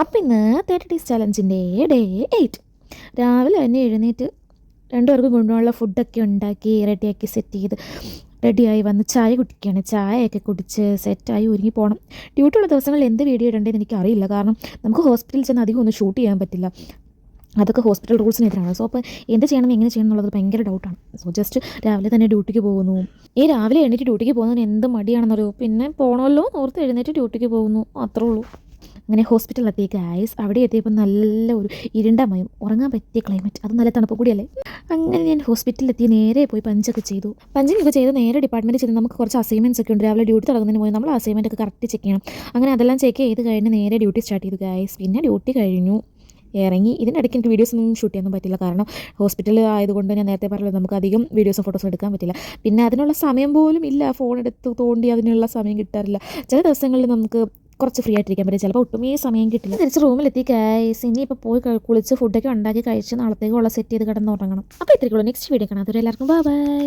അപ്പം ഇന്ന് 30 days ചലഞ്ചിൻ്റെ day 8 രാവിലെ തന്നെ എഴുന്നേറ്റ് രണ്ടുപേർക്കും കൊണ്ടുപോകാനുള്ള ഫുഡൊക്കെ ഉണ്ടാക്കി റെഡിയാക്കി സെറ്റ് ചെയ്ത് റെഡിയായി വന്ന് ചായ കുടിക്കുകയാണ്. ചായയൊക്കെ കുടിച്ച് സെറ്റായി ഒരുങ്ങി പോകണം. ഡ്യൂട്ടിയുള്ള ദിവസങ്ങളിൽ എന്ത് വീഡിയോ ഇടേണ്ടതെന്ന് എനിക്കറിയില്ല. കാരണം നമുക്ക് ഹോസ്പിറ്റലിൽ ചെന്ന് അധികം ഒന്നും ഷൂട്ട് ചെയ്യാൻ പറ്റില്ല. അതൊക്കെ ഹോസ്പിറ്റൽ റൂൾസിനെതിരാണ്. സോ അപ്പോൾ എന്ത് ചെയ്യണം എങ്ങനെ ചെയ്യണം എന്നുള്ളത് ഭയങ്കര ഡൗട്ടാണ്. സോ ജസ്റ്റ് രാവിലെ തന്നെ ഡ്യൂട്ടിക്ക് പോകുന്നു. ഈ രാവിലെ എഴുന്നേറ്റ് ഡ്യൂട്ടിക്ക് പോകുന്നതിന് എന്ത് മടിയാണെന്നറിയോ. പിന്നെ പോകണമല്ലോ ഓർത്ത് എഴുന്നേറ്റ് ഡ്യൂട്ടിക്ക് പോകുന്നു, അത്രേ ഉള്ളൂ. അങ്ങനെ ഹോസ്പിറ്റലിലെത്തി ഗൈസ്. അവിടെ എത്തിയപ്പോൾ നല്ല ഒരു ഇരുണ്ടമയം, ഉറങ്ങാൻ പറ്റിയ ക്ലൈമറ്റ്, അത് നല്ല തണുപ്പ് കൂടിയല്ലേ. അങ്ങനെ ഞാൻ ഹോസ്പിറ്റലിലെത്തി നേരെ പോയി പഞ്ചൊക്കെ ചെയ്തു. പഞ്ചിങ്ങൊക്കെ ചെയ്ത് നേരെ ഡിപ്പാർട്ട്മെൻറ്റിൽ ചെന്ന് നമുക്ക് കുറച്ച് അസൈൻമെൻറ്റ്സ് ഒക്കെ ഉണ്ട്. രാവിലെ ഡ്യൂട്ടി തുടങ്ങുന്നതിന് പോയി നമ്മൾ അസൈൻമെൻറ്റ് ഒക്കെ കറക്റ്റ് ചെക്ക് ചെയ്യണം. അങ്ങനെ അതെല്ലാം ചെക്ക് ചെയ്ത് കഴിഞ്ഞ് നേരെ ഡ്യൂട്ടി സ്റ്റാർട്ട് ചെയ്തു ഗൈസ്. പിന്നെ ഡ്യൂട്ടി കഴിഞ്ഞു ഇറങ്ങി. ഇതിനിടയ്ക്ക് എനിക്ക് വീഡിയോസ് ഒന്നും ഷൂട്ട് ചെയ്യാനൊന്നും പറ്റില്ല. കാരണം ഹോസ്പിറ്റലിൽ ആയതുകൊണ്ട് ഞാൻ നേരത്തെ പറഞ്ഞത് നമുക്ക് അധികം വീഡിയോസും ഫോട്ടോസും എടുക്കാൻ പറ്റില്ല. പിന്നെ അതിനുള്ള സമയം പോലും ഇല്ല. ഫോൺ എടുത്ത് തോണ്ടി അതിനുള്ള സമയം കിട്ടാറില്ല. ചില ദിവസങ്ങളിൽ നമുക്ക് കുറച്ച് ഫ്രീ ആയിട്ടിരിക്കാൻ പറ്റും, ചിലപ്പോൾ ഒട്ടുമേ സമയം കിട്ടില്ല. തിരിച്ച് റൂമിലെത്തി ഗൈസ്. ഇനിയിപ്പോൾ പോയി കുളിച്ച് ഫുഡൊക്കെ ഉണ്ടാക്കി കഴിച്ച് നാളത്തേക്കുള്ള സെറ്റ് ചെയ്ത് കിടന്ന് ഉറങ്ങണം. അപ്പോൾ ഇത്രയ്ക്കുള്ളൂ. നെക്സ്റ്റ് വീഡിയോ കാണാം. അതുവരെ എല്ലാവർക്കും ബൈ ബൈ.